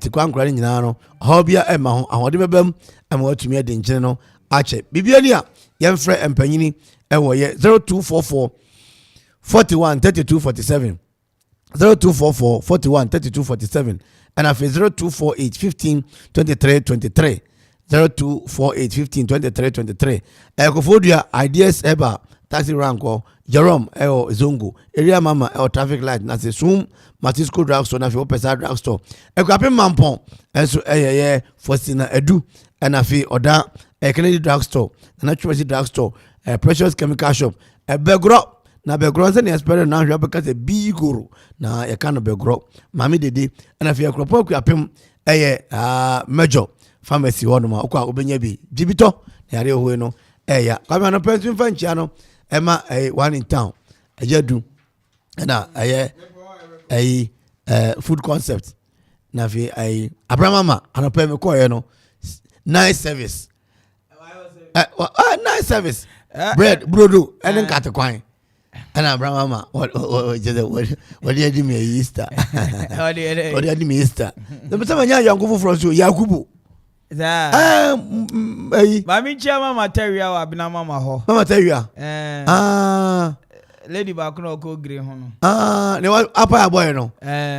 ti kwankura ni nyina no hobia ema ho ahode bebam ema watumi ade nkyene no ache bibia ni a yemfrɛ empanyini ewo ye 0244 41 32 47 0244 41 32 47 and after 0248 15 23 23 0248 15 23 23 ekofodua ideas eba taxi rank or Jerome Zongo area mama traffic light na se sum Matisco drugstore na fe opesa drugstore ekwape mampon enso Fosina Edu and afi oda Kennedy drugstore na Church drugstore Precious chemical shop begro na begro se na expert na hwa beka se bigoro na ye kan begro mami dede na afi ekropo akwape major pharmacy wono ma okwa obenya bi dibito na yare hoye no ya kwame no pension fanchia no Emma one in town ajadu na food concept na fi abramama anope me ko ye no nice service nice service bread brodo enen kate kwan ana abramama what dey me Easter what dey me Easter the person nya yankufu from so Yakubu Mami chama material wa bina mama ho. Mama material. Lady ba kuno ko grey ho no. Ne wa apa boy no.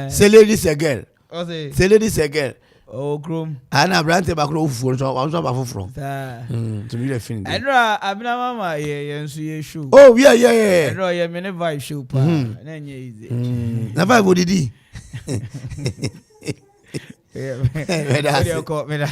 Say lady say girl. O say. Say lady say girl. Oh krom. Ana brante ba kuno fufu so wa so ba fufu. To be the fin. Edra abina mama ye nso ye show. Oh yeah. Edra ye me ne vibe show pa. Na nye easy. Na vibe odidi. Video call me that.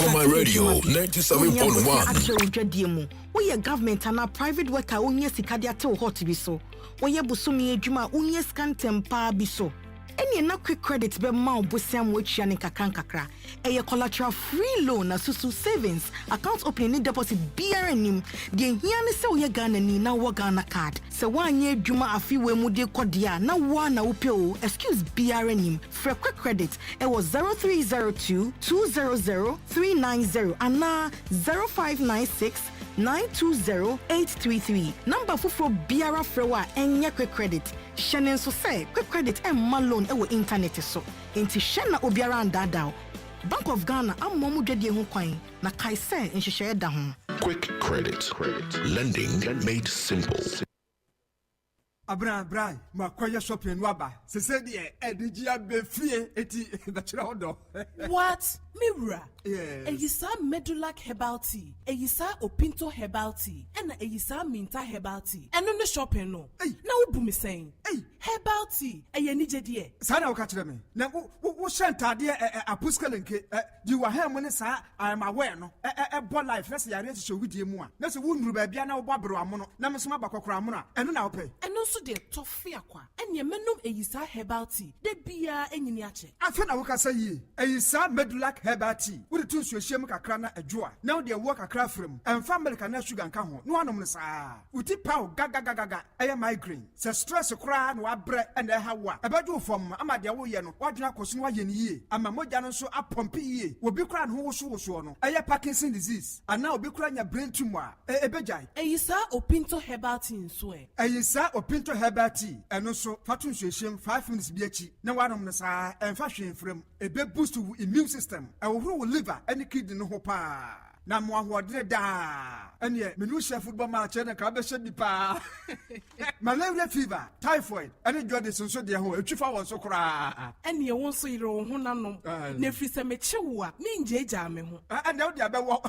On my radio 97.1. We are government and a private worker onye sikadia te hot bi so. We busumi adwuma onye scan tempa bi so. Any na quick credit be ma obosiam wechia ne kakra. Eye collateral free loan na susu savings account opening deposit BRNim. De hia ne se oye Ghana ni na wo Ghana card. Se wanye adwuma afi we mu de kodia na wa na upeo excuse BRNim. For quick credit it was 0302 200 390 and na 0596 920-833. Number fufro biara frewa enye quick credit. Shenen so say quick credit and loan ewo internet so. Enti shena obiara andada. Bank of Ghana amomu dwede ho kwan na kai say nhihye da ho. Quick credit. Lending made simple. Abra, makwaya shopping waba. Se se die edigia be fie eti bachira odo. What? Mirror. Yes. Eyisa Medulac herbal tea. Eyisa Opinto herbal tea. And Eyisa Minta herbal tea. And on the shopping no. Hey. Now what me saying? Hey. Herbal tea. Eye nije die. Sana wakachire me. Na wo shanta de apuskelenke. Di wa ha mo ne sa I am aware no. Bo life na se yare se widie mu a. Na se wo nuru ba bia na wo bobro amo no. Na me so mabakokora amo no. Eno na wo pe. Eno so de tofi akwa. Enye menum Eyisa herbal tea. De bia enyini ache. Afa na wo kasa yi. Eyisa Medulac herbal tea. Wo de tunsu ehiem kakra na adwoa. Na wo de wo kakra frem. Emfa America na sugar nka ho. No anom ne sa. Uti paw gaga. Eye migraine. Se stress kra na wa bre and hawa. Ebedu fom ama de wo ye no. Wadwena koso no wa ye ne yie. Ama mogya no so apompe yie. Obi kra no wo no. Eye Parkinson disease. Ana obi kra nya brain tumor. Ebejai. Eyisa Opinto herbal tea nso e. Eyisa Opinto herbal tea. Eno so fatun hwehwem 5 minutes bi achi. Na wanom ne sa emfa hwe frem. Ebe boost wo immune system. Ewo liver any kidney no ho pa. Na mo ahodre da. Ene menu chef football match na ka be hye bi pa. Malaria fever, typhoid, any jaundice so de ho etwifa won so kra. Ene won so yire wo ho nanom. Na firi se me chewo a me njeja me ho. And now dia be wo.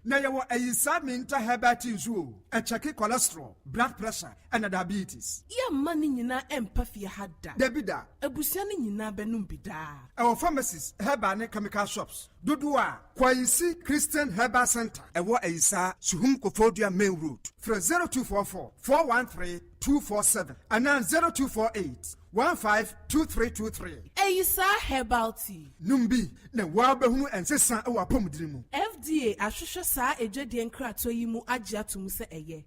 Na ye wo Eyisa Minta herbal tea so. E check cholesterol, blood pressure and diabetes. Ya mani nyina empa fie hada. Debida. Abusia ni nyina benum bida. Our pharmacies, herbal and chemical shops. Dudua, Kwaisi Christian Herbal Center. Ewo Eyisa Suhum Kofodua Main Road. From 0244 413 247 and then 0248 152323. Eyisa herbal tea. Numbi na wabehunu ensesa ewa pomudirimu. FDA ahwehwe saa ejwadie nkrato yi mu agye atum se eye.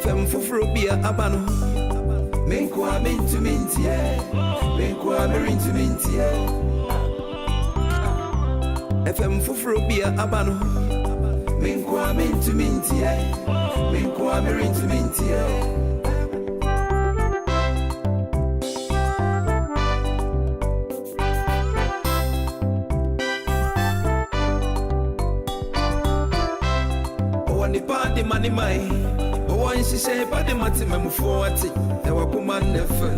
FM Fufrobia Abano. Menkwa mintu mintie. Menkwa mirintu mintie. FM Fufrobia Abano. Menkwa mintu mintie. Menkwa mirintu mintie. Party money mai one she say party mati memu forty e wa kuma nefe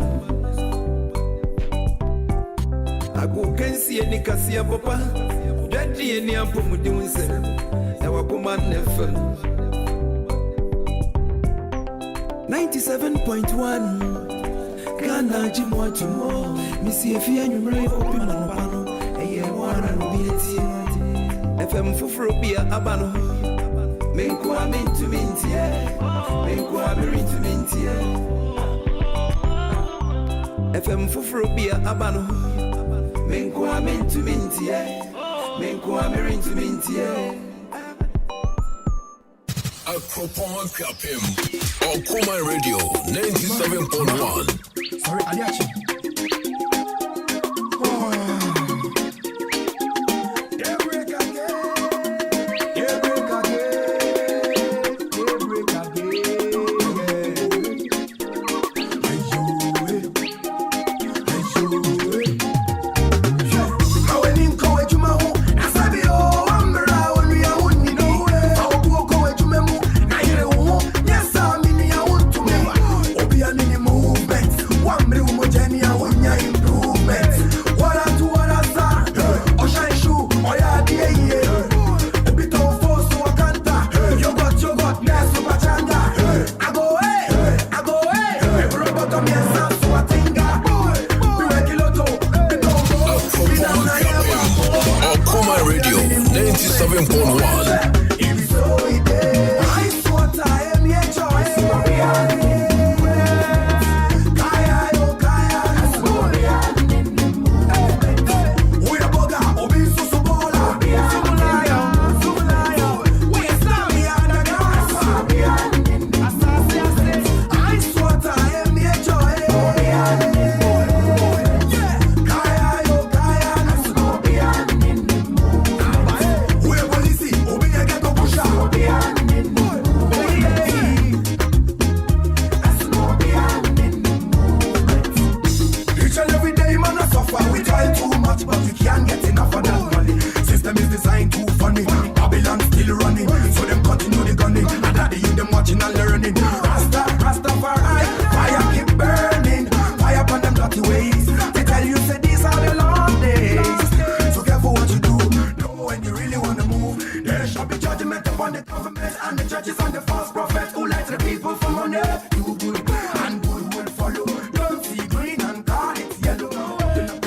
agu kensi eni kasia papa daddy eni ampomu di unse e wa kuma nefe 97.1 Ghana jimwa tumo misi efi anwumre opi manopano eye wana no bieti FM Fufrobia Abano. Menkwa mintu mintie, menkwa mirintu mintie. FM Fufrobia Abano. Menkwa mintu mintie, menkwa mirintu mintie. Akropon Kapim on Kuma Radio 97.1. Sorry, Aliachi. Radio 97.1.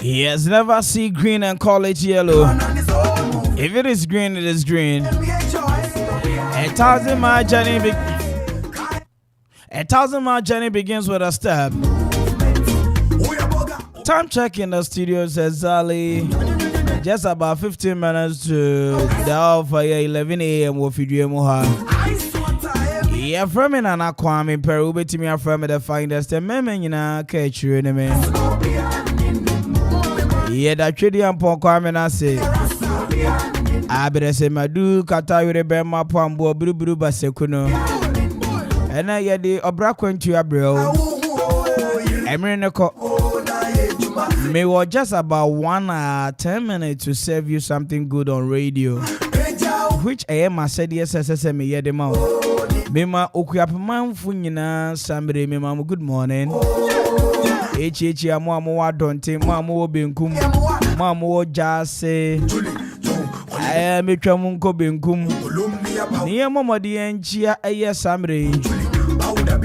Yes, never see green and call it yellow. If it is green, it is green. 1,000 mile journey. A 1,000-mile journey begins with a step. Time check in the studio says Ali. Just about 15 minutes to the hour for 11 a.m. with video Moha. Yeah, from me and Kwame Mpere A.K.A. me from the finest and men in a catch you in me. Yeah, that trade and pon Kwame na say. I better say Madu kata you be my pambo bru basekuno. And I get the obra kwentu abro. Emereneko. May was just about 1 hour 10 minutes to serve you something good on radio. Which I am said yes me ye the mouth. Mema okuyapaman funyina sambre mema good morning. Echi amu wa donte mu benkum. Mu jase. I am twamu nko benkum. Niye momodi enchia eye sambre.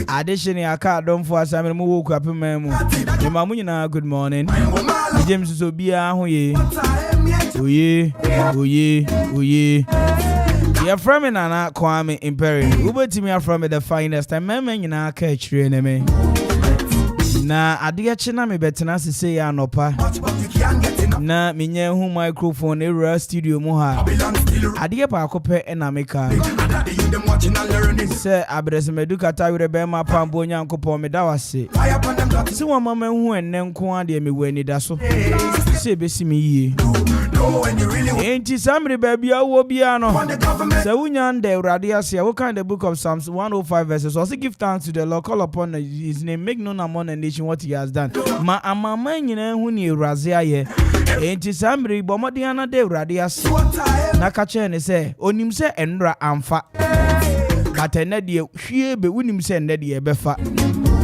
Addition aka don for sambre mu okuyapaman mu. Mema mu nyina good morning. James so bia ho ye. Oye. You're from me Nana Kwame Mpere. Uber to me from the finest and men in our catch me. na adeɛ kye na me betena sese ya anopa na menye hu microphone era studio mu ha adeɛ baako pɛ na meka sɛ abresemadu kata were be ma pambo nyankopɔ me da wase se wa mama hu enne nko ade me wani da so se besi me yie enti samre baabia wo bia no sɛ wunya nda urade ase wo kan the book of Psalms 105 verses also give thanks to the Lord, call upon his name, make known among the nation what he has done. Ma amama nyina hu ni uraze aye enti samre bomodi ana de urade ase na ka che ne sɛ onim sɛ enra amfa katene de hwie be wonim sɛ nne de befa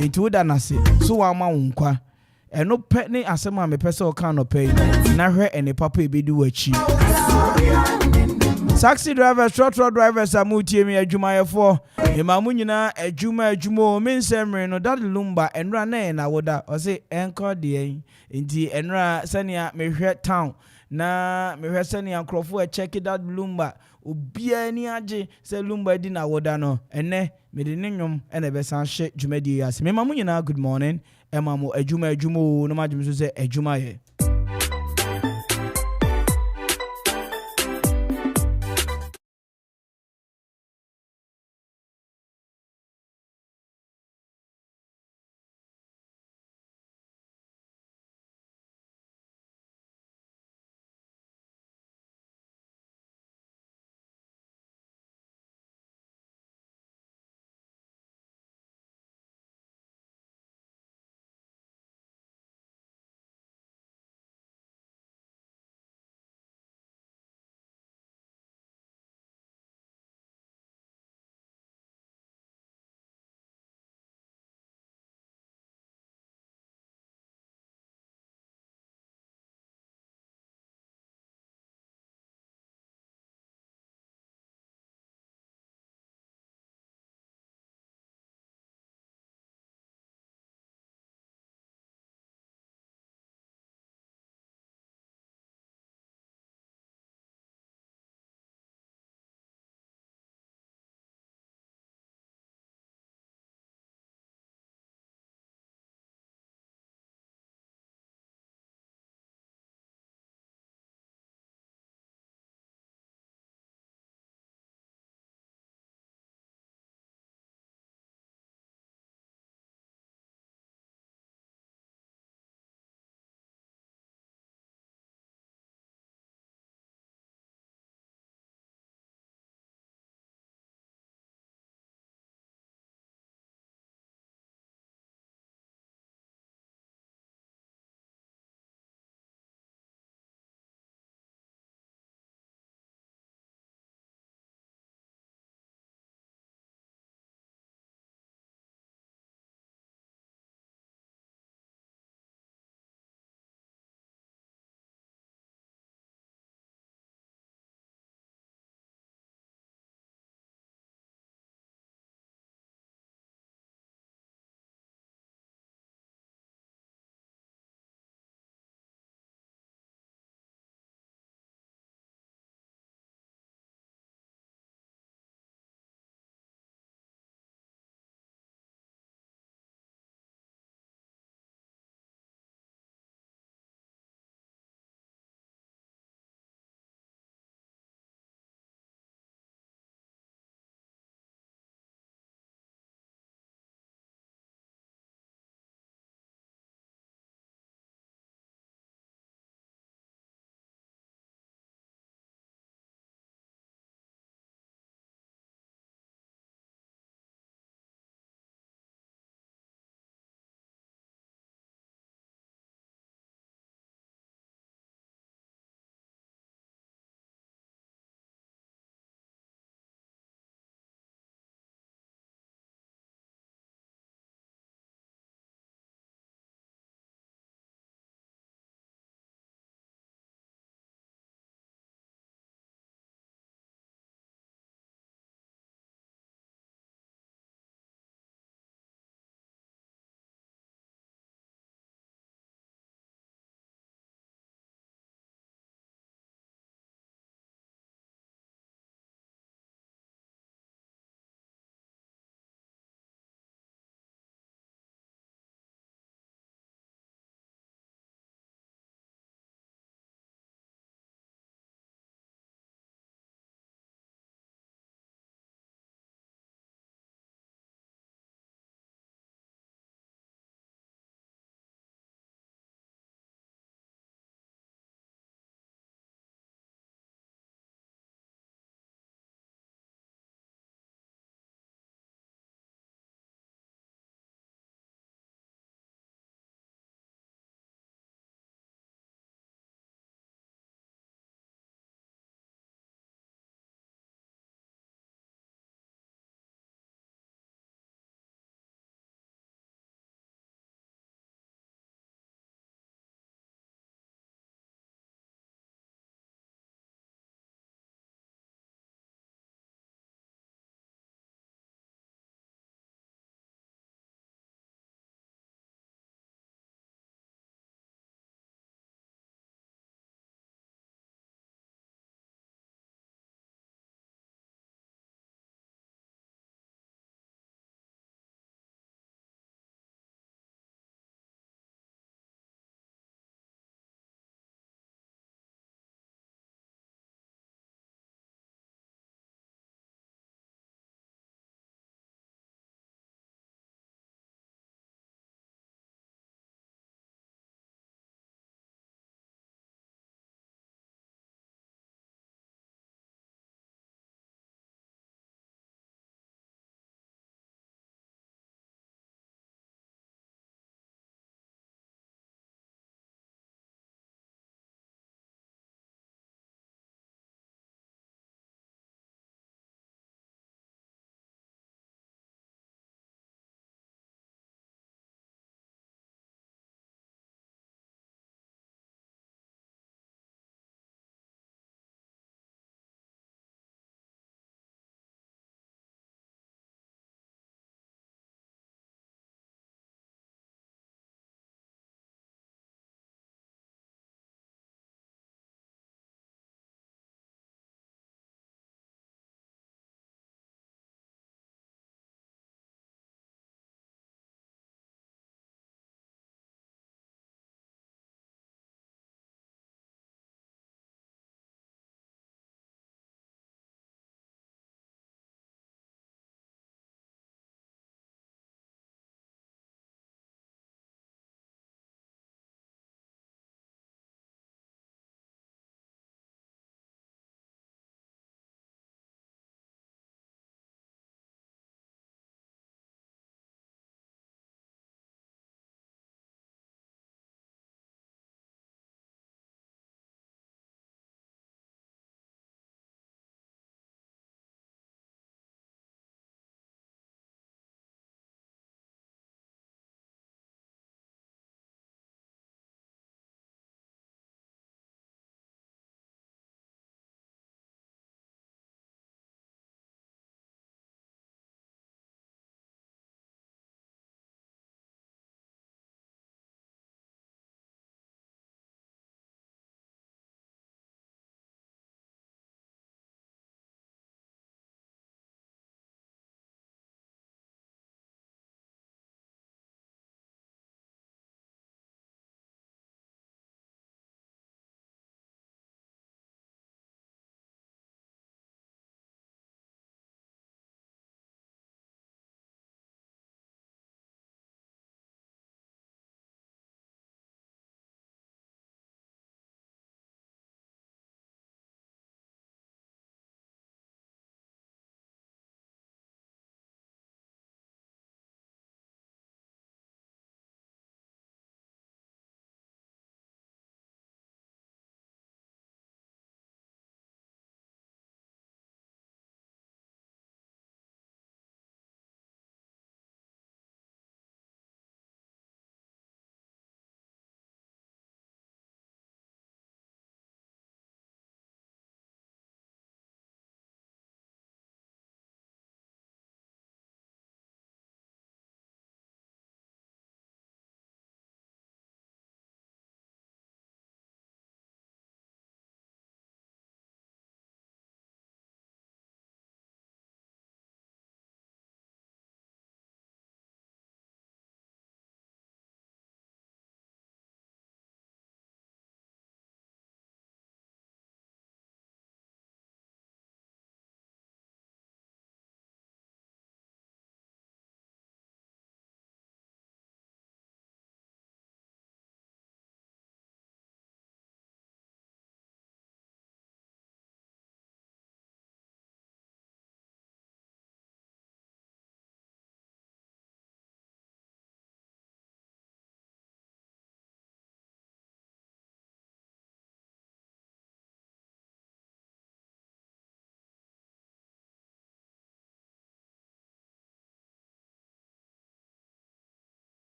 enti woda nase so wa ma wonkwa eno pɛ ne asɛm a mepɛ sɛ o kan no pɛ na hwɛ ene papa ebedi wachi taxi drivers, truck drivers, amutie mi adwumayefo emamu nyina adwuma me nsemre no that lumba enra na woda o se enko de nti enra sania mehwɛ town na mehwɛ sania nkrofo a check that lumba obia ni age se lumba di na woda no ene me de ne nwom ene be san hye dwumadi ase emamu nyina good morning emamu adwuma no majum so se adwumaye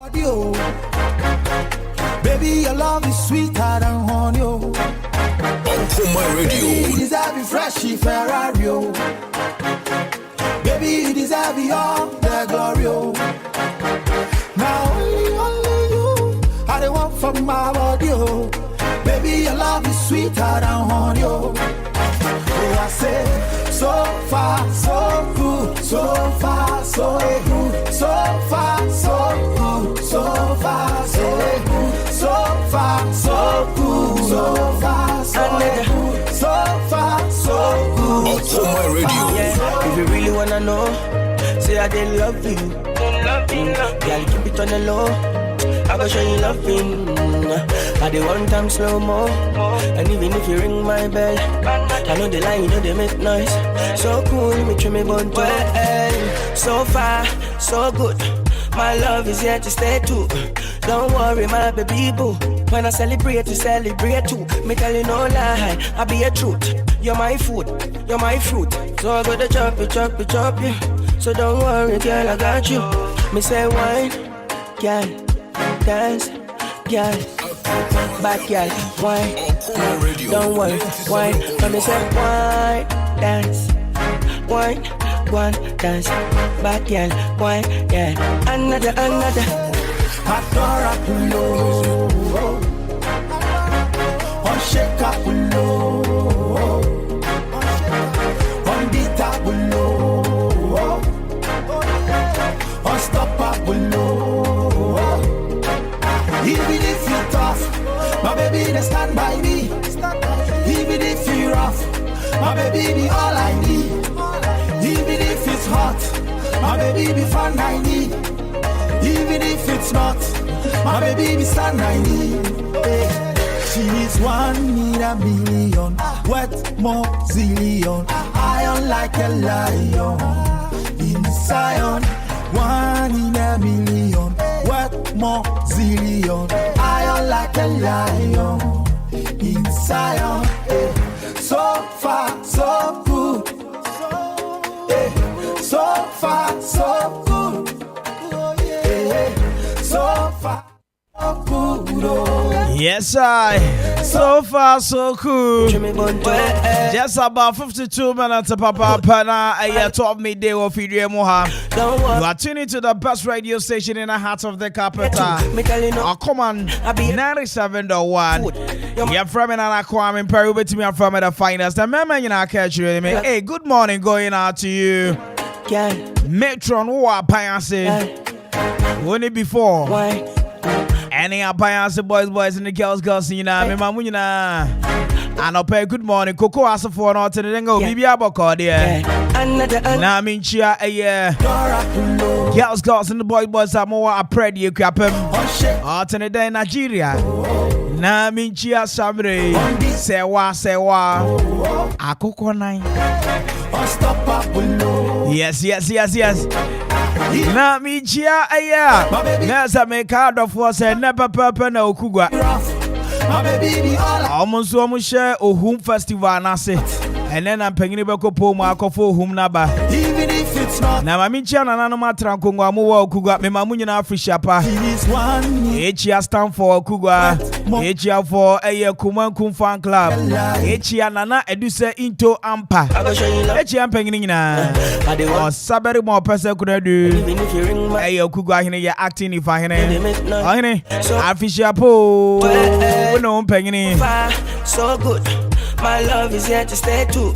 Baby, your love is sweeter than honey. Adwuma Radio. Baby, you deserve a freshy Ferrari. Baby, you deserve all the glory. Now only you, I don't want from my body. Baby, your love is sweeter than honey. Oh, I say, so far, so good, so far, so good, so far, so good, so far, so good, so far, so good, so far, so good, so far, so good. Adwuma Radio. Yeah, if you really wanna know, say I did love you. Girl, keep it on the low. I go show you loving. I do one time slow mo. And even if you ring my bell, I know the line, you know they make noise. So cool, me trim me bun to so far, so good. My love is here to stay too. Don't worry, my baby boo. When I celebrate, you celebrate too. Me tell you no lie, I be a truth. You're my food, you're my fruit. So I gotta chop it, chop it, chop it. So don't worry, girl, I got you. Me say wine, girl, dance, girl, back girl, wine. Don't worry, wine. Let me say wine, dance, wine, one dance, back girl, wine, yeah. Another. Adora pulo, on shake up pulo, on beat up pulo, on stop up pulo. Even if you're tough, my baby they stand by me. Even if you're rough, my baby be all I need. Even if it's hot, my baby be fun I need. Even if it's not, my baby be stand I need. She's 1 in a million, worth more zillion. Iron like a lion in Zion. 1 in a million, worth more zillion. Iron like a lion in Zion. So far, so good. So far, so good. So far, so good. Yes, I. So far, so cool. Just about 52 minutes, Papa Pana, a year 12 midday of Idria Moha. You are tuning to the best radio station in the heart of the capital. Oh, come on, 97.1. You're from Kwame Mpere A.K.A. I'm from the finest. And remember, catch you. Hey, good morning going out to you. Metron, who are Payase? When it before? Why? Any appliance boys and the girls, you know, me mamuna. And I'll pay good morning. Coco asked for an alternate go. Bibi Aboko, dear. Now I mean, chia a year. Girls and the boys are more a pred you crap him. Alternate day Nigeria. Now I mean, chia Sabre. Sewa. A coco nine. Yes. Na mi chia aya. Nasa me card of was a never purple no kugwa. Almost share Ohum Festival nase. And then I'm paying beko po marko for whom naba. Even if it's not. Na mi chia na no matra kungwa mu kugwa me mamunye na afishapa. H stand for kugwa. H for a Kuman fan club. H nana eduse into ampa. H am paying na. Or saberi more person could do. Hey, kugwa hine ya acting if I hine. Afishapo. No paying. So good. My love is here to stay too.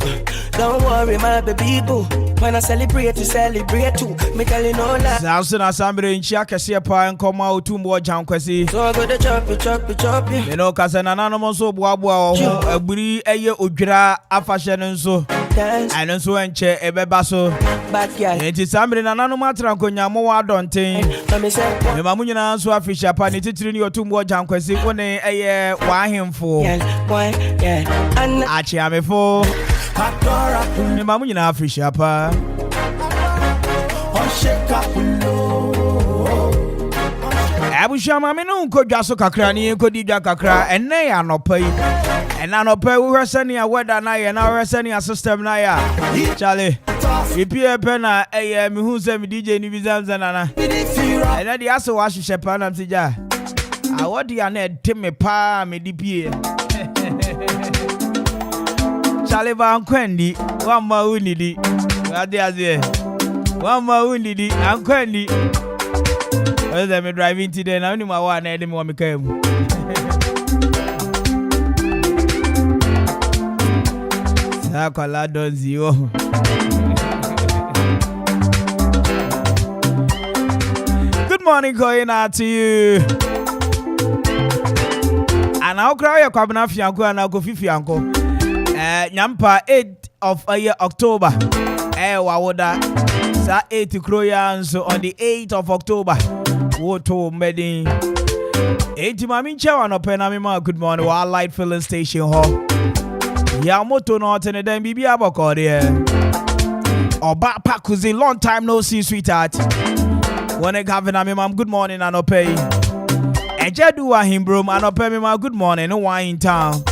Don't worry, my baby boo. When I celebrate, you celebrate too. Me tell you no lie. Samson Assembly in Chaka Shepa and come out to more jam kwesi. So I go to chop it. You know, cause an anonymous so boabo, a buri a ye udra afashion and so. And so and che a bebaso. Backyard. It is somebody an anonymous tranconia more don't think. The Mamuna so fisher pan it in your two more jam kwesi when a year why him for. Achi ame for. The Mamuna fisher pa. Abushama menu ko jaso kakra ni ko didwa kakra enne ya no pay ena no pay we hwesani a weather na ya na hwesani a system na ya chale ipie pe na me hu se me DJ ni bizanza na feel rough. And then the answer was Shepherd and Tija. I what do you need to me pa me DP? Charlie Van Quendi, one more unity. What they are there? One more unity, and Quendi. Well, I'm driving today, and I only my one and me came. Sakola don't zero. Good morning, going out to you. And I'll cry a cabana fianco and I'll go fianco. Nyampa 8th of October. Wawoda. Sa 8 to Kroyan, so on the 8th of October. Woto Medin. 80 Mami Chawan Openamima. Good morning, Wildlight Filling Station Hall. Yamoto not in a damn BB Abacor there. Or back Pakuzi, long time no see, sweetheart. When I have an amimam, good morning, and pay. Ejadua him, broom, and pay me my good morning, no wine in town.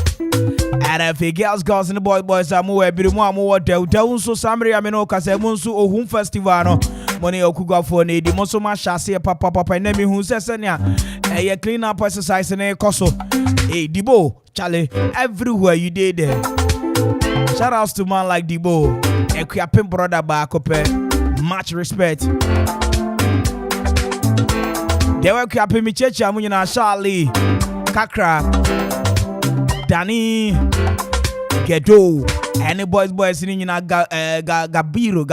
And if a girls, girls, and the boys are more, be more, del, so Samri Amino Casemunsu or Hum Festivano. Money Okuga for Nady, Mosoma Chassis, Papa, and Nemi who says, a clean up exercise in a coso. Hey, Debo, Charlie, everywhere you did there. Shout outs to man like Debo, a Kwame brother back up. Much respect. They were Kwame Michecha, Munina, Charlie, Kakra, Danny, Gedo, and the boys singing in Gabiru.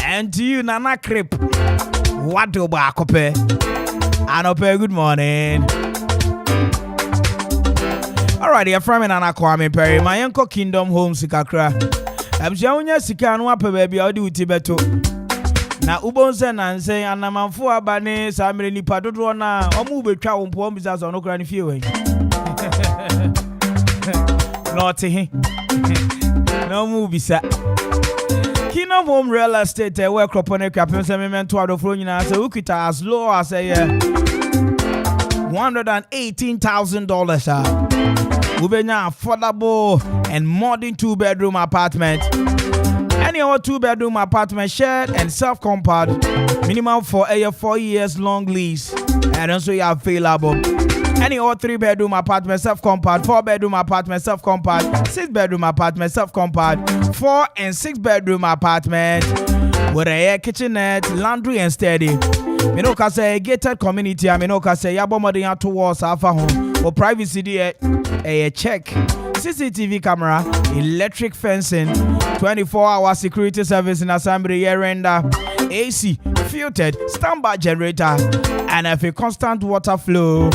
And to you, Nana Crip, what do back up? Anope, good morning. Alright, you're from Nana Kwame Mpere. My uncle Kingdom Home Sikakra. I'm Jaunya Sika and Wapa baby, I'll do Tibeto. Na Ubonsen and say, and I'm on 4 Abanes, I'm in the Padrona, or move a cow and poems as on Okran feeling. Naughty. No movie, sir. Kingdom Home Real Estate, I work upon a captain, sentiment to the phone, so Ukita as low as a $118,000. Ubenya affordable and modern 2-bedroom apartment. Any other 2-bedroom apartment shared and self-compound. Minimum for a 4 years long lease. And also you are available. Any other 3-bedroom apartment self-compound, 4-bedroom apartment self-compound, 6-bedroom apartment self-compound, 4 and 6-bedroom apartment with a air kitchenette, laundry and steady. Minoka say gated community. Minoka say yabomodi towards alpha home or privacy there. A check. CCTV camera, electric fencing, 24-hour security service in assembly render, AC, filtered, standby generator, and a constant water flow.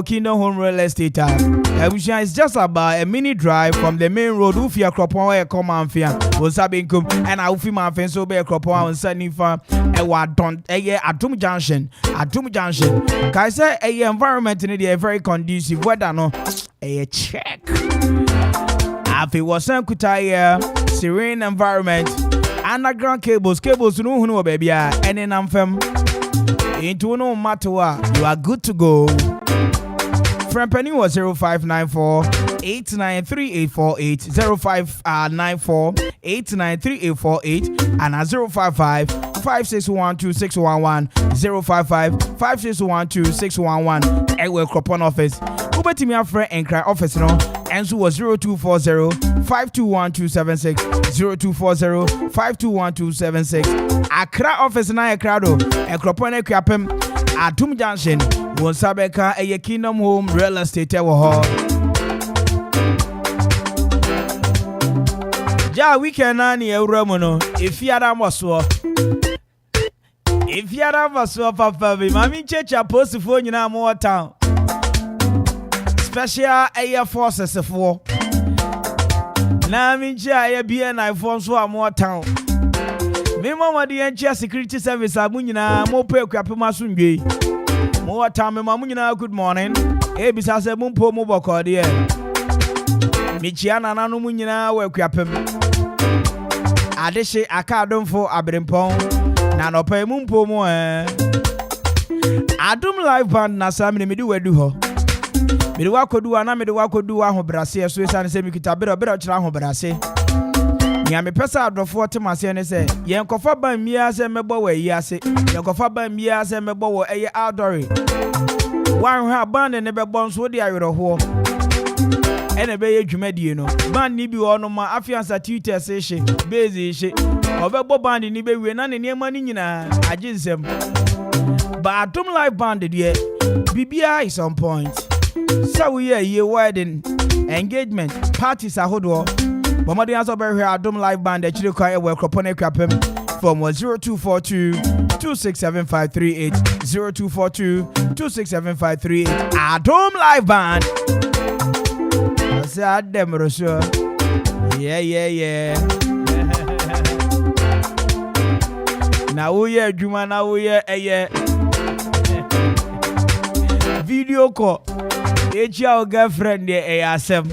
Kingdom Home Real Estate. It's just about a mini drive from the main road. Ufia Kropon, Command Fia, Wasabinkum, and Aufima Fenso Bay Kropon, and Sanifa, Adwuma Junction. Adwuma Junction. Kaisa, a environment in a very conducive weather, no, a check. Afi was Kutai, serene environment, underground cables, no, no, baby, and then I'm from. Into no matter what, you are good to go. Friend Penny was 0594 893 0594 893 and at 055 5612 055 5612 Ewe Cropon office. Ubeti mi friend and cry office no. Enzo was 0240 521276 0240 521276. Accra office na Accra do. Cropon e kwapem Adwuma Junction. Wonsabeka a Kingdom Home Real Estate ewo ho. Ja weekend na ni ewuramu no. Efiara moso. Efiara moso papa bi. Mami checha post fo nyina mo town. Special Air Forces for. Na mincha aye BNI for so am town. Me mama the NCHA security service amu nyina mo pe kwapema sundwe. Mo town me mamu nyina good morning. E bisa se mo po mo boko de. Mi chia na nanu mu nyina we kwapem. Adehye aka adonfo abrempon. Na no pe mu po mo Adum live band na samne me di wedu ho. Me di wakodu ana me di wakodu ahobrase so esa ne se mi kita bero kira ahobrase. nya me pesa adrofo temase ne se yen kofa ban mia se mebo we yi ase yen kofa ban mia se mebo wo eye outdoor wan ha ban ne bebo nso de awerho ene be ye dwumadie no ban ni bi wo no ma afiansa Twitter se hye base hye obebo band ni be wie na ne niema ni nyina aginsem ba Adum live band de bibia is on point so we ye wedding engagement parties ahodo bomadi aso be hwe Adum live band e chire kwa e we kropone kwapem from 0242 267538 0242 267538 Adum live band say adem rosho yeah na wo ye adwuma na wo ye eye video call ejia o girlfriend de asem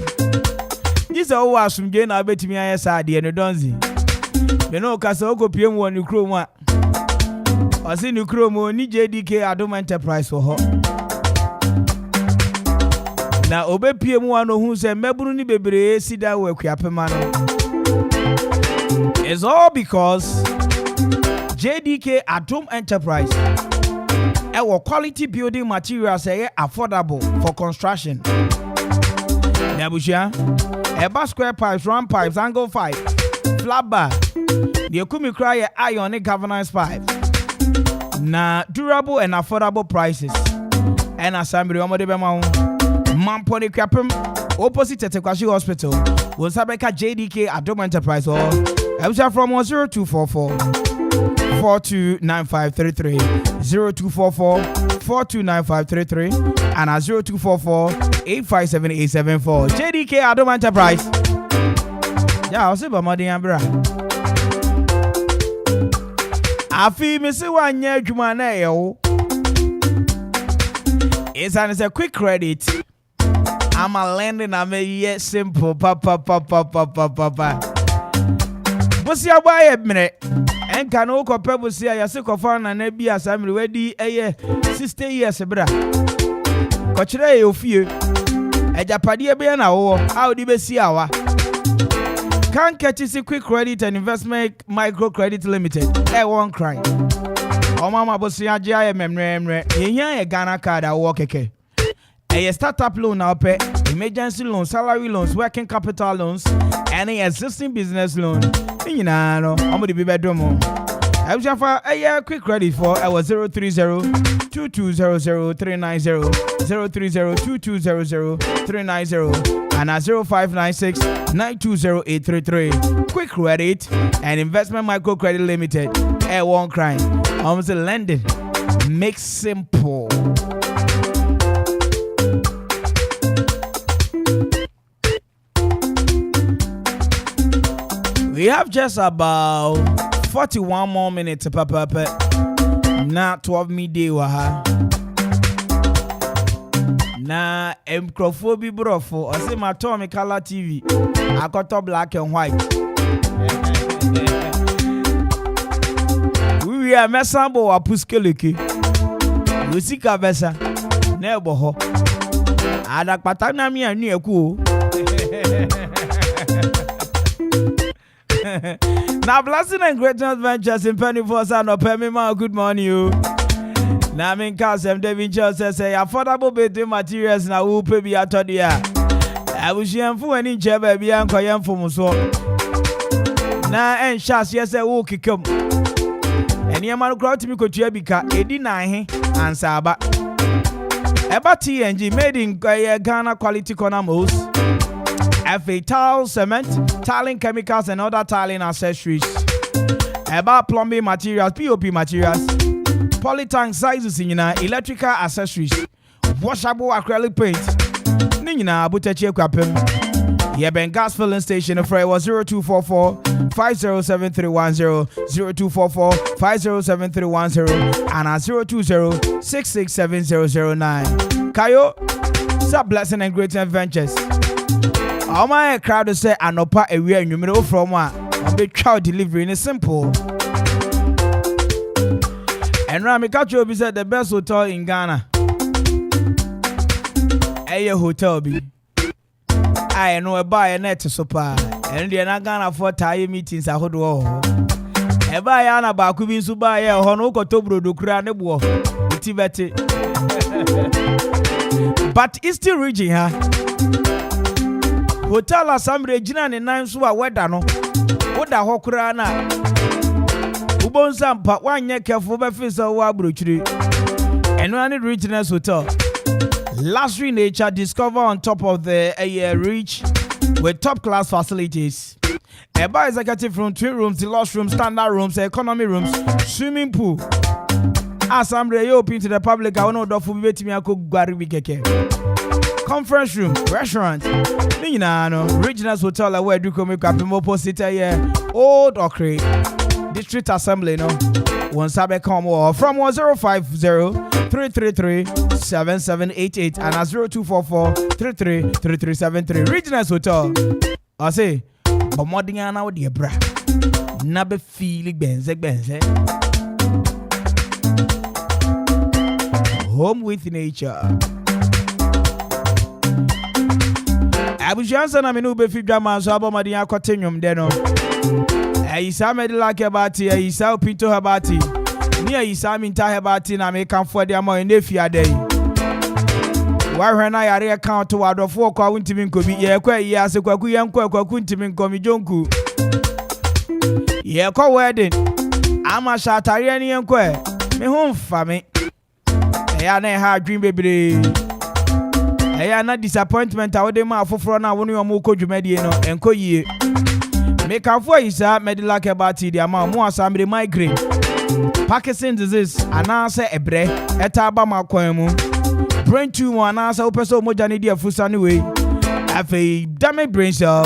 Jisa o asumje na betimi aye saade no donzi me no kasa okopiem wo ni krom a osi ni krom oni A.K.A Adwuma Enterprise ho na obepiem wo no hu se meburu ni bebre sida wo akuapema no it's all because A.K.A Adwuma Enterprise quality building materials affordable for construction. Nabushia square pipes, round pipes, angle 5, flat bar. The Kumi cry ionic governance pipe. Na durable and affordable prices. And assembly Omodebema Mamponi Kapum opposite Tetekwashi Hospital. Will Sabeka A.K.A Adwuma Enterprise or Elsa from 0244 429533 0244 429533 and 0244 857 A.K.A Adwuma Enterprise. Yeah, I'll say Bamadi Ambra. Afi misi wanye adwuma na yo. It's a quick credit. I'm a lending I'm a simple papa. Busi abaye mre. Enka no kope busi ayase kofa na na bia samri wedi eye 60 years bra. Kochire ye ofie. Ejapade be na wo. How di besi awa. Can't catch this quick credit and investment micro credit limited. One cry. Oh mama bosi aja memre. Yenya e Ghana card a wo keke. A startup loan now pay emergency loans, salary loans, working capital loans, any existing business loan. You know, I'm going to be bedroom. I was for a quick credit for our 030-2200-390, 030-2200-390, and 0596-920833. Quick credit and investment micro credit limited. One crime. Almost lending. Make simple. We have just about 41 more minutes, papa. Na 12 midday waha. Na microphone brofo. I say my Tommy color TV. I got top black and white. We are mesambo wa puskeleke. Lusika besa. Nebo ho. Adak patana mi anu eku. Now blessing and greatness ventures in Penny Force and Opemima. Good morning, you. Now I'm in Casem David Joseph say affordable building materials na who pay be at the year. I wish you am for any job baby and koyam for muso. Na en chas yes a wo kikom. Eni amanu crowd to me ko tua bika edi na he ansa ba. Eba TNG made in Ghana quality corner most. FA tile, cement, tiling chemicals and other tiling accessories. About plumbing materials, POP materials, polytank sizes in electrical accessories, washable acrylic paint. Nina Butechi Kwapem. Yeben gas filling station of was 0244 507310, 0244 507310, and 020 6670009. Kayo, sub blessing and great adventures. All my crowd say anopa a we numero from one big child delivery in simple. And Rami Kacho be said the best hotel in Ghana. A hotel be. I know a buy a net to supply. And the Nagana for Thai meetings I hold war. Eba ya na ba ku bi nso ba ye ho no kotobro do kura ne bo tibete. But it's still reaching her. Hotel Assembly Gina ne nan so a weda no. Woda ho kura na. Ubonsa mpa wanye kefo be fisa wo abrochiri. Eno ani Richness Hotel. Luxury nature discover on top of the reach with top class facilities. A bar executive room, twin rooms, deluxe rooms, standard rooms, economy rooms, swimming pool. Assembly you open to the public. I want to do for me ako gwari keke. Conference room, restaurant. Ni na no Regional Hotel where do come up opposite here. Old Okre District Assembly no. One sabe come from 1050-333-7788 and 0244-333373. Regional Hotel. I say Bomodinga na wodi bra. Na be feel benze. Home with nature. Abujansa na menu be fi dwama so abomodin akotenyum de no. Ayisa medilake abati, ayisa opinto abati. Ni ayisa minta abati na me kanfo de ama enefi adai. Wa hwena yare account to adofo kwa wuntimi nkobi ye kwa yi ase kwaku ye nkwa kwaku ntimi nkomi jonku. Ye kwa wedding. Ama shatare ni nkwa. Me ho mfa me. Eya na ha dream bebre. Eya na disappointment awode ma afoforo na wonu yomo kodwumadi no enko yie. Me kanfo isa medical kebati di ama mo asambre migraine. Parkinson's disease anase ebre eta ba makwan mu. Brain tumor anase opeso moja ne di afusa ne we. Afi damage brain cell.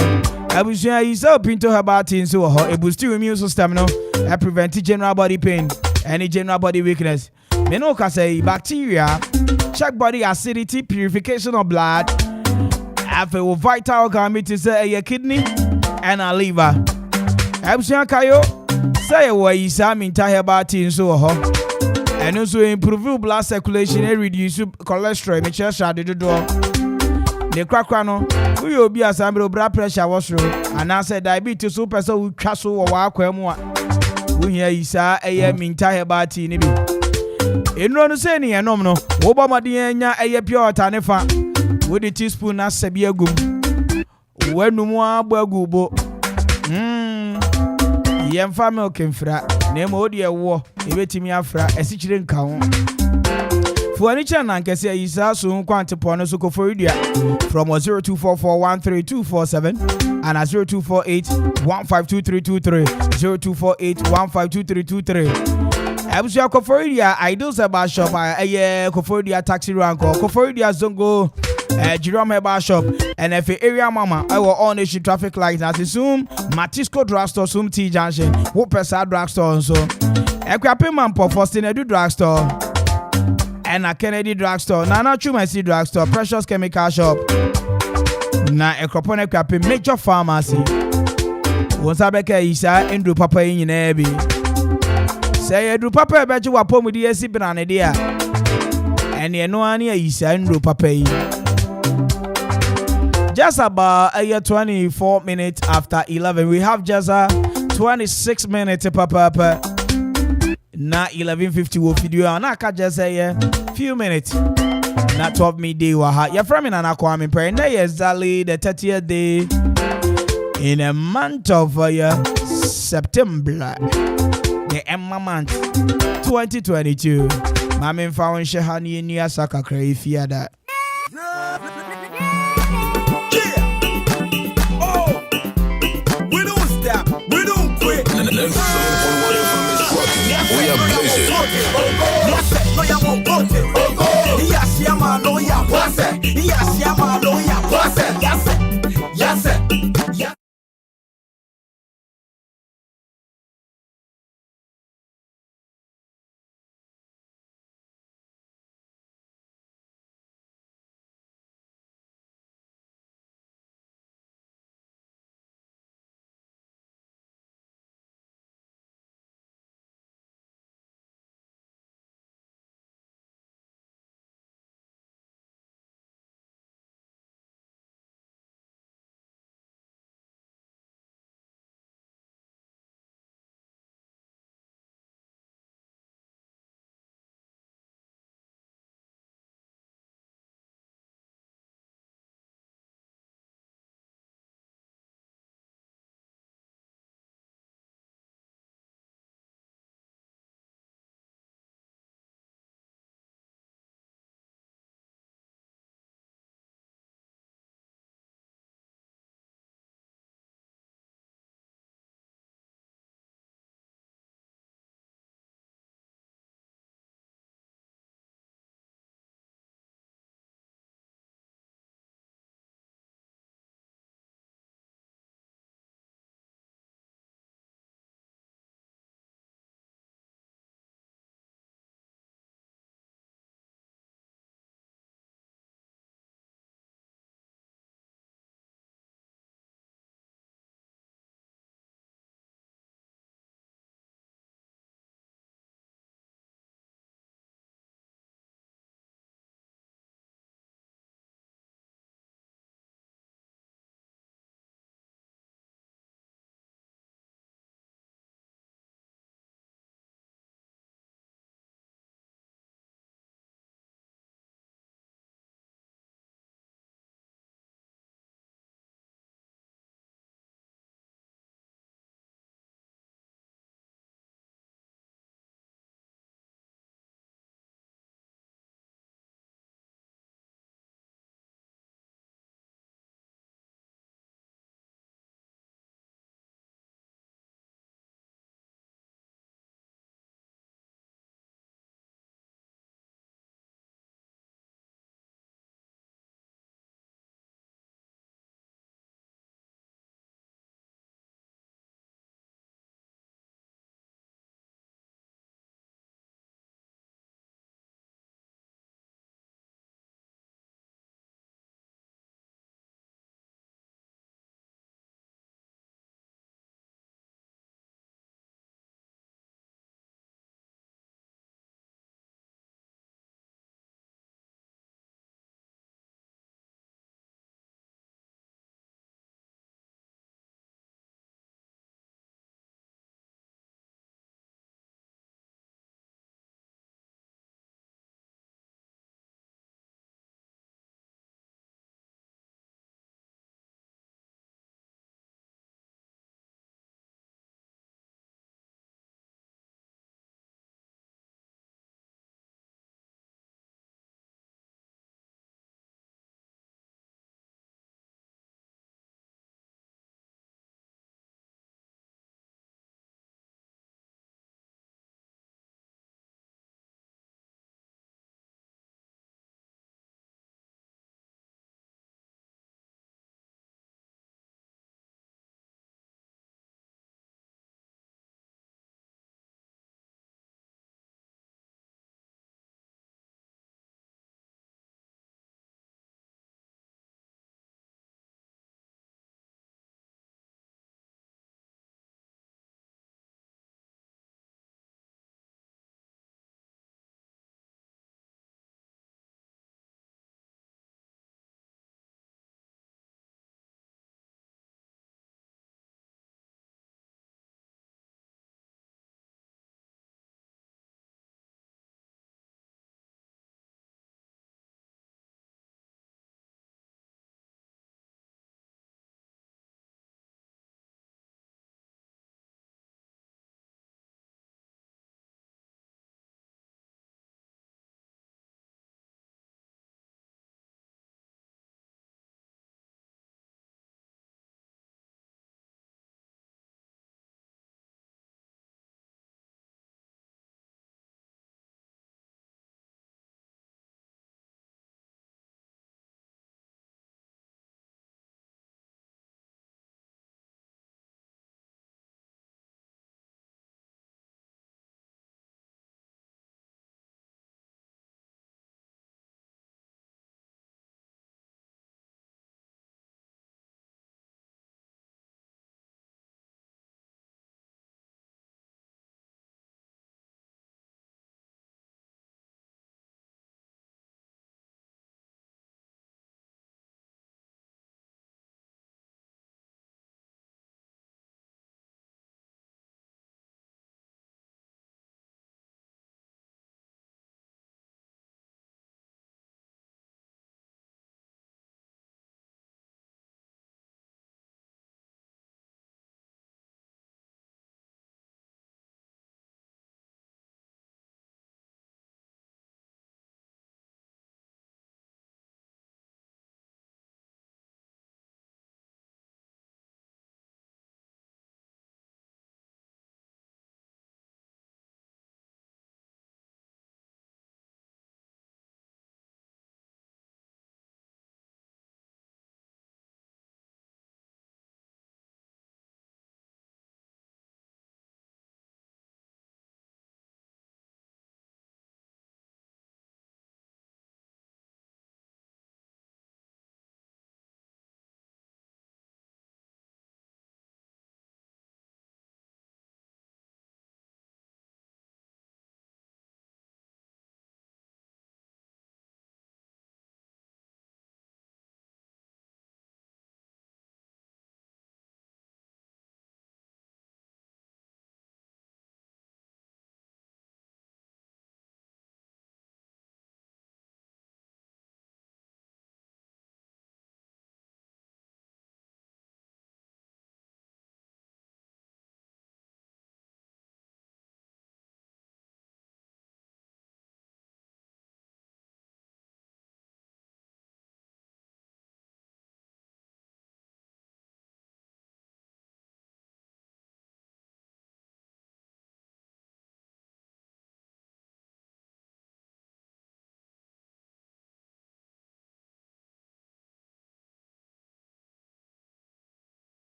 Abusia isa pinto hebati nso ho e boost immune system no. E prevent general body pain, any general body weakness. Me no ka say bacteria, check body acidity, purification of blood. Afi vital organ to say your kidney and a liver. Abusia kayo say we isa minta hebati nso ho. And also improve blood circulation and reduce cholesterol. Make sure shade do. The crack no, we will be assembly blood pressure was through. And I said diabetes so person who castle or walk where we hear isa a minta hebati nibi. In no say ni enom no, Obama dienya a pure tanefa with a teaspoon as sebia gum. When no more bagubo. Yem family kemfra. Name odi ewo ebetimi afra esichire nka ho fuanicha na nkese isa so kwante pono so koforidua from 0244132447 and 0248152323 0248152323 Abuja koforidua Idols Eba Shop koforidua taxi rank koforidua zongo Jerome Eba Shop and if area mama I will all nation traffic lights as assume Matisco drugstore sum T junction Wopesa drugstore so Ekwape Mampo Faustin Edu drugstore and a Kennedy drugstore Nana Chumasi drugstore Precious Chemical Shop na Ekropone Ekwape Major Pharmacy Wonsabeka Isa Endru Papa yin na bi say Endru Papa ebeji wapo mu di esi brane dia and ye no ani Isa Endru Papa yin. Just about 24 minutes after 11. We have just 26 minutes papa. Na 11:50 wo video. Na ka just say few minutes. Na 12 midday wa ha. Ya from na Kwame Mpere A.K.A. Exactly the 30th day in a month of September. The Emma month 2022. Mami mfa shehani ni asaka krefia da. We are blazing.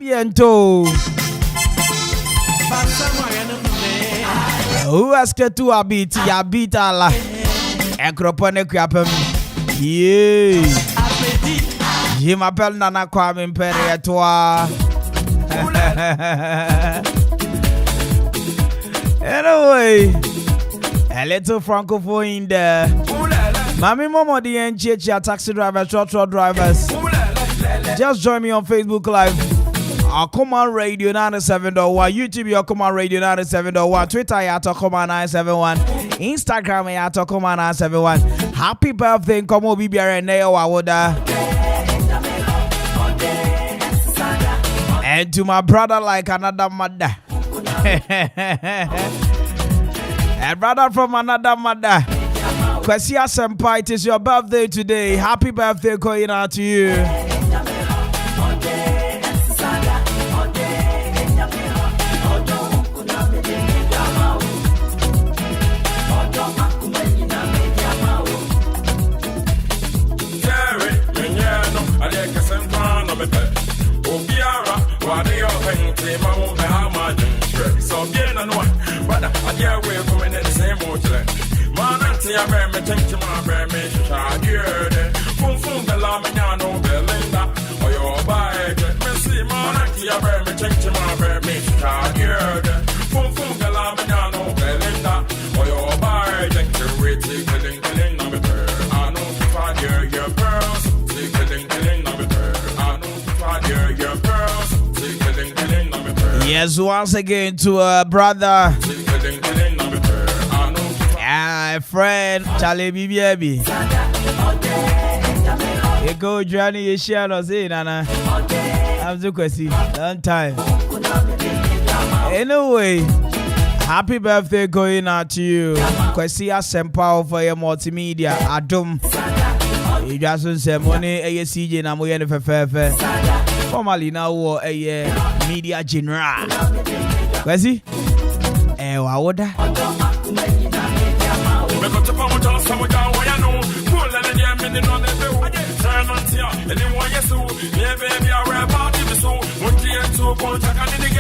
Biento. Who asked you to a beat? Ya beat Allah. Ekropone kwapem. Yeah. Je m'appelle Nana Kwame Mpere A.K.A. Anyway, a little francophone in there. Mami Momo the NGH taxi drivers, truck drivers. Just join me on Facebook Live. A.K.A Radio 97.1, YouTube A.K.A Radio 97.1, Twitter A.K.A 971, Instagram A.K.A 971. Happy birthday, Nkomo BBR and Neo Awoda. And to my brother like another mother. A brother from another mother. Kwasia Senpai, it is your birthday today. Happy birthday going out to you. Yes, once again to a brother, a friend, Charlie Baby. You go Johnny, you share no say, Nana. I'm so crazy, long time. Anyway, happy birthday going out to you. Kwasia Senpai for your multimedia. Adwuma. You just say money, CJ na mo yen fefe. Formally now a media general. Kwesi? Wawoda.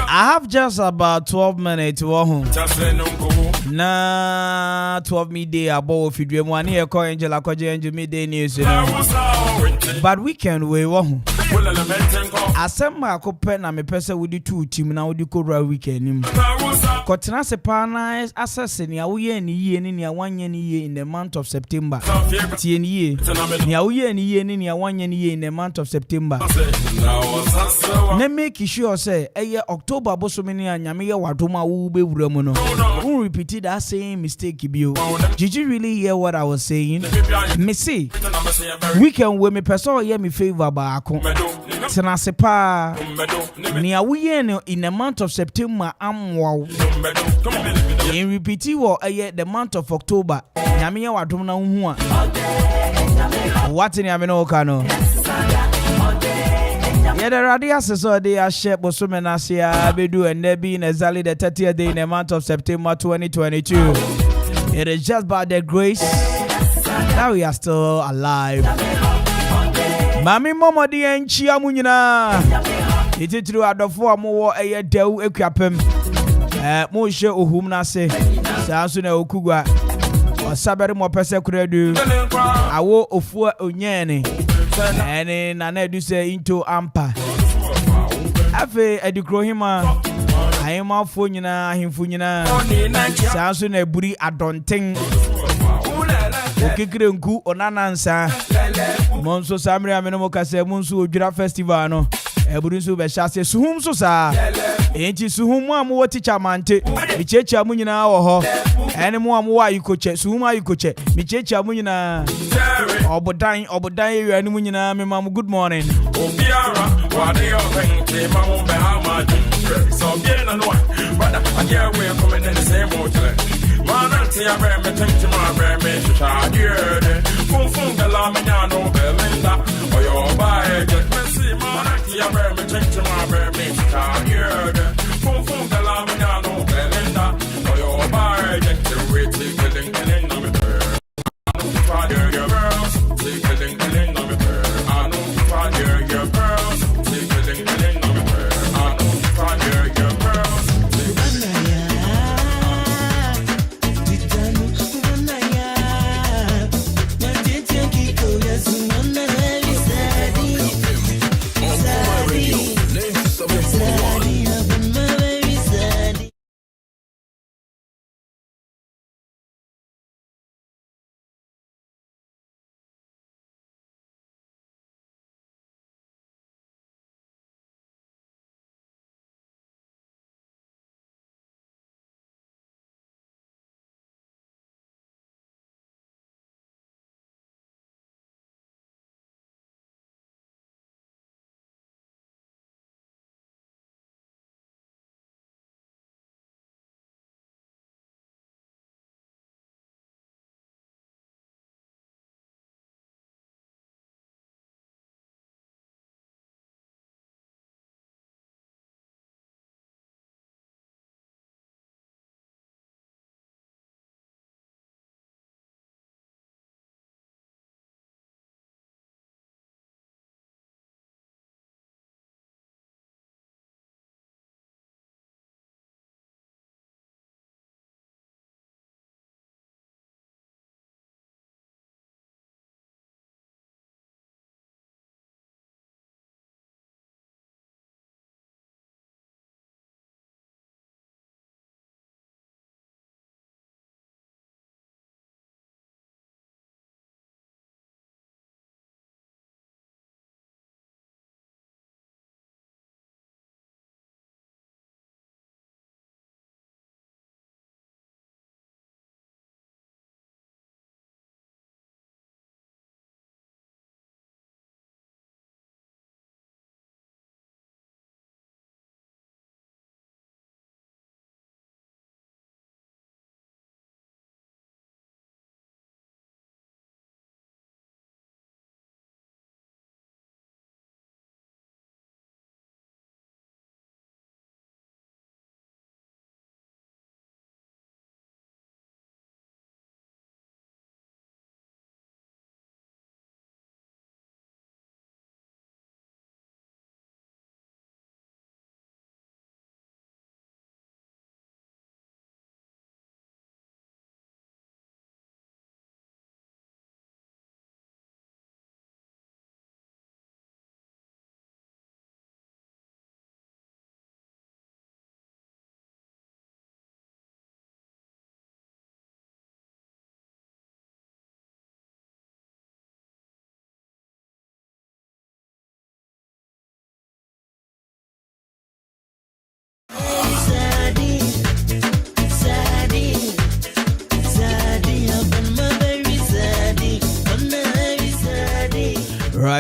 I have just about 12 minutes to home. Na 12 midday about if you dream one here call Angela Angel midday news. But weekend we won. Asema akope na me pese wudi two team na wudi kora weekend. Kotina se pana assessing ya uye ni ye ni ya wanye ni ye in the month of September. Tie ni ye. Ni ya uye ni ye ni ya wanye ni ye in the month of September. Ne make sure say October bosomi ni anyame ye wadoma wo be wura mu no. Won repeat that same mistake bio. Did you really hear what I was saying? Me see. Weekend we me person hear me favor ba ako. Senasepa ni awuye in the month of September amwa. In repeat wo the month of October. Nyame ye wadom na hu a. What ni ame no kano. Yeah, the radius so they are shape bosumenasia bedu and there being exactly the 30th day in the month of September 2022. It is just by the grace that we are still alive. Mami Momo di enchi amunyina. Iti through adofo amowo dew ekwapem. Mo hye ohum na se. Sanso na okugwa. Osabere mo pese kuredu. Awo ofu onyene. Ene na na edu se into ampa. Afe edikrohima. Ayema fo nyina ahemfo nyina. Sanso na eburi adonten. Okikire nku onanansa. Monso samre ameno kase monso odwira festival no. Eburu nso be hyase suhum so sa. Enti suhum mu amwo teacher mante. Mi checha mu nyina wo ho. Ene mu amwo ayikoche suhum ayikoche. Mi checha mu nyina. Obodan area ni mu nyina me mam good morning. Obiara wa dey open te mam be ha ma. So bien na no. Brother, I get we come in the same hotel. Mananti ya be me think ma be me sha dear. Fun the la me na no belinda. Oyo ba get me see mananti ya be me think ma be me sha dear. Fun the la me na no belinda. Oyo ba get to wait killing no me. Father your girls, killing no me. I know father your girls, killing no me.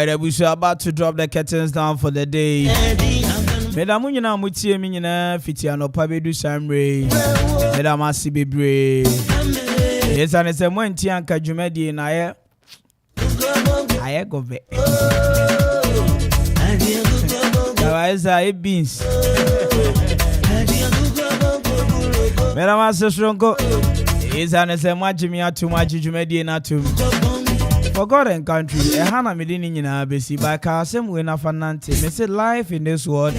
Alright, we're about to drop the curtains down for the day. Madam, you know, Mutia Minina, Fitiano Pabedu Samre, Madam Asibibre. Yes, and it's a Montianka Jumedi and I go back. I beans. Madam Asashonko is an SMA Jimmy too much Jumedi and too. For God and country, a Hana Medini in a BC by Cassim Winner Fanante. They said life in this world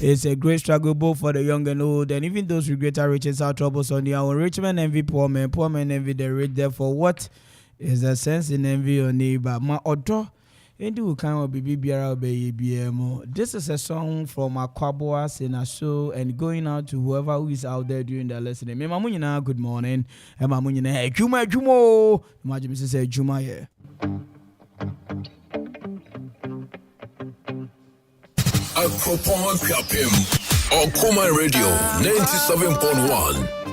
is a great struggle both for the young and old, and even those who greater riches are troubles on their own. Rich men envy poor men envy the rich. Therefore, what is the sense in envy your neighbor? My auto, and do kind of baby BMO. This is a song from Akwaboa Senaso and going out to whoever who is out there doing the listening. Me Mamunina, good morning. And Mamunina, hey, Juma, imagine Mrs. Juma here. Akropon Kapim on Kuma Radio 97.1.